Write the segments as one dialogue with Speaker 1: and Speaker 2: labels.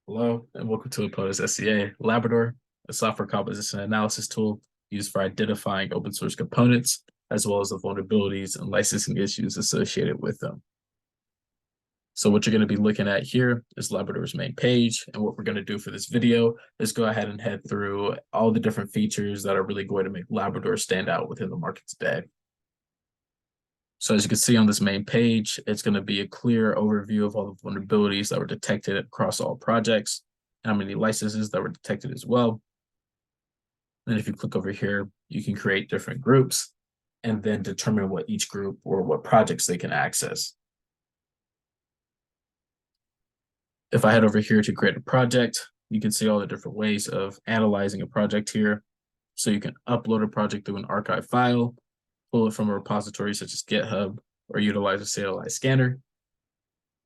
Speaker 1: Hello, and welcome to Apona's SCA Labrador, a software composition analysis tool used for identifying open source components, as well as the vulnerabilities and licensing issues associated with them. So what you're going to be looking at here is Labrador's main page. And what we're going to do for this video is go ahead and head through all the different features that are really going to make Labrador stand out within the market today. So as you can see on this main page, it's going to be a clear overview of all the vulnerabilities that were detected across all projects, how many licenses that were detected as well. And if you click over here, you can create different groups and then determine what each group or what projects they can access. If I head over here to create a project, you can see all the different ways of analyzing a project here. So you can upload a project through an archive file, pull it from a repository such as GitHub, or utilize a CLI scanner.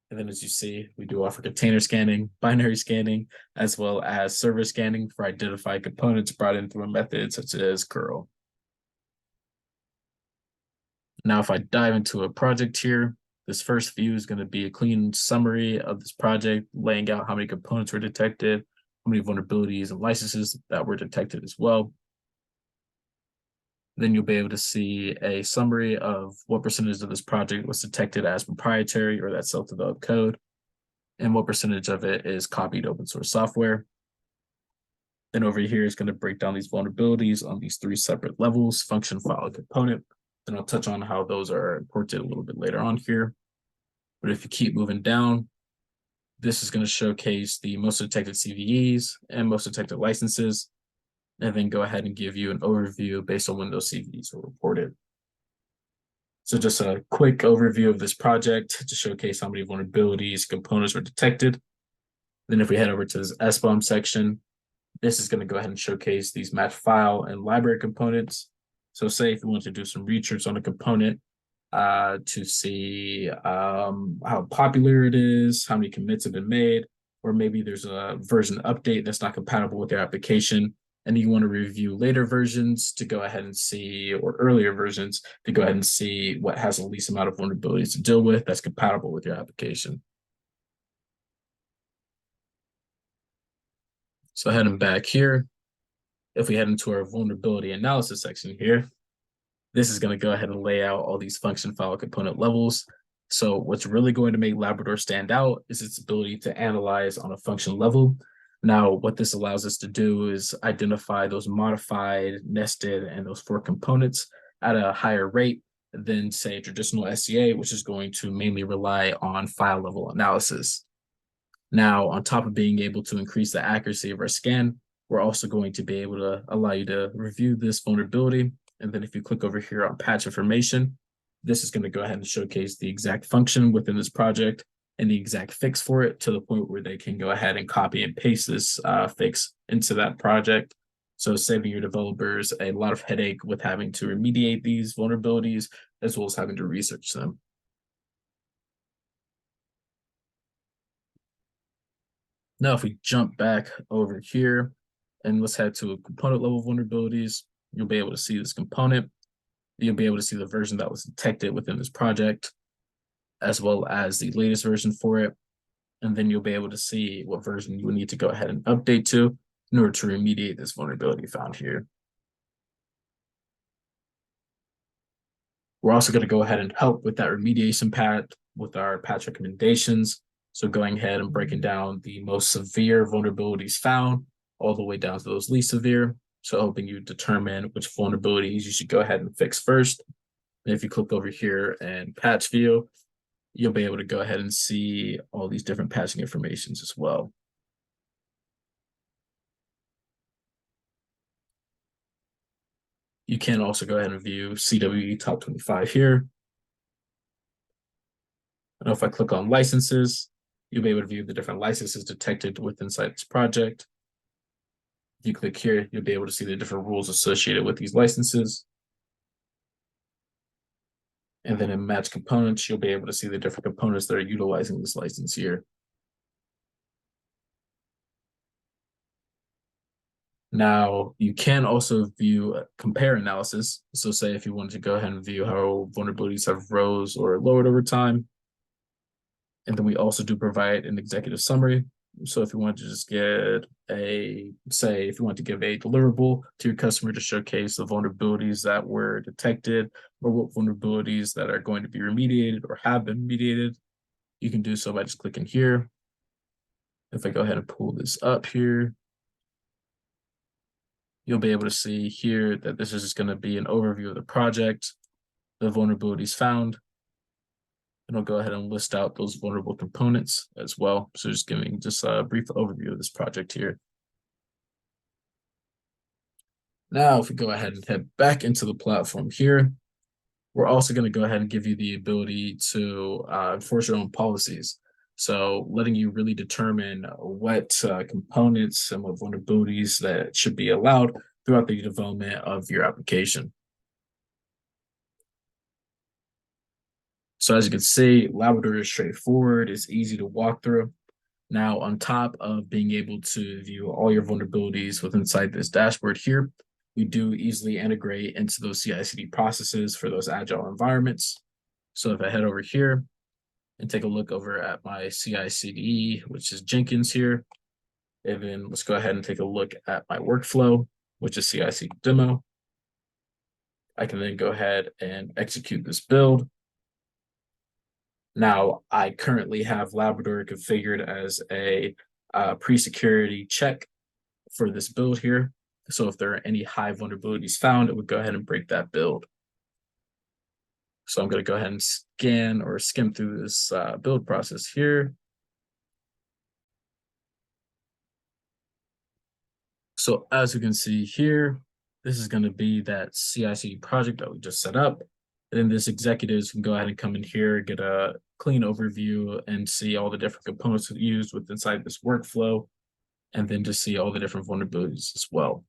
Speaker 1: And then as you see, we do offer container scanning, binary scanning, as well as server scanning for identified components brought in through a method such as curl. Now, if I dive into a project here, this first view is going to be a clean summary of this project, laying out how many components were detected, how many vulnerabilities and licenses that were detected as well. Then you'll be able to see a summary of what percentage of this project was detected as proprietary or that self-developed code, and what percentage of it is copied open source software. Then over here is going to break down these vulnerabilities on these three separate levels: function, file, and component. Then I'll touch on how those are imported a little bit later on here. But if you keep moving down, this is going to showcase the most detected CVEs and most detected licenses, and then go ahead and give you an overview based on when those CVEs were reported. So just a quick overview of this project to showcase how many vulnerabilities, components were detected. Then if we head over to this SBOM section, this is going to go ahead and showcase these match file and library components. So say if you want to do some research on a component to see how popular it is, how many commits have been made, or maybe there's a version update that's not compatible with your application, and you want to review later versions to go ahead and see, or earlier versions to go ahead and see what has the least amount of vulnerabilities to deal with that's compatible with your application. So heading back here, if we head into our vulnerability analysis section here, this is going to go ahead and lay out all these function, file, component levels. So what's really going to make Labrador stand out is its ability to analyze on a function level. Now, what this allows us to do is identify those modified, nested, and those fork components at a higher rate than, say, traditional SCA, which is going to mainly rely on file level analysis. Now, on top of being able to increase the accuracy of our scan, we're also going to be able to allow you to review this vulnerability. And then if you click over here on patch information, this is going to go ahead and showcase the exact function within this project and the exact fix for it, to the point where they can go ahead and copy and paste this fix into that project. So saving your developers a lot of headache with having to remediate these vulnerabilities, as well as having to research them. Now, if we jump back over here and let's head to a component level vulnerabilities, you'll be able to see this component. You'll be able to see the version that was detected within this project, as well as the latest version for it. And then you'll be able to see what version you will need to go ahead and update to in order to remediate this vulnerability found here. We're also going to go ahead and help with that remediation path with our patch recommendations. So going ahead and breaking down the most severe vulnerabilities found all the way down to those least severe. So helping you determine which vulnerabilities you should go ahead and fix first. And if you click over here and patch view, you'll be able to go ahead and see all these different patching informations as well. You can also go ahead and view CWE top 25 here. And if I click on licenses, you'll be able to view the different licenses detected within this project. If you click here, you'll be able to see the different rules associated with these licenses. And then in match components, you'll be able to see the different components that are utilizing this license here. Now, you can also view compare analysis. So say if you wanted to go ahead and view how vulnerabilities have rose or lowered over time. And then we also do provide an executive summary, So if you want to just get if you want to give a deliverable to your customer to showcase the vulnerabilities that were detected or what vulnerabilities that are going to be remediated or have been remediated, you can do so by just clicking here. If I go ahead and pull this up here, you'll be able to see here that this is just going to be an overview of the project, the vulnerabilities found, and I'll go ahead and list out those vulnerable components as well. So just giving just a brief overview of this project here. Now, if we go ahead and head back into the platform here, we're also going to go ahead and give you the ability to enforce your own policies. So letting you really determine what components and what vulnerabilities that should be allowed throughout the development of your application. So as you can see, Labrador is straightforward, it's easy to walk through. Now, on top of being able to view all your vulnerabilities within inside this dashboard here, we do easily integrate into those CI/CD processes for those agile environments. So if I head over here and take a look over at my CI/CD, which is Jenkins here, and then let's go ahead and take a look at my workflow, which is CI/CD demo. I can then go ahead and execute this build. Now, I currently have Labrador configured as a pre-security check for this build here. So if there are any high vulnerabilities found, it would go ahead and break that build. So I'm going to go ahead and scan or skim through this build process here. So as you can see here, this is going to be that CI/CD project that we just set up. And then this executives can go ahead and come in here, get a clean overview and see all the different components used with inside this workflow, and then to see all the different vulnerabilities as well.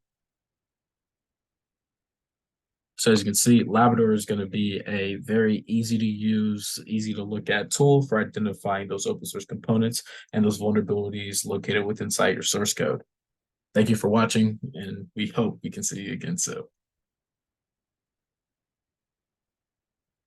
Speaker 1: So as you can see, Labrador is going to be a very easy to use, easy to look at tool for identifying those open source components and those vulnerabilities located within inside your source code. Thank you for watching, and we hope we can see you again soon.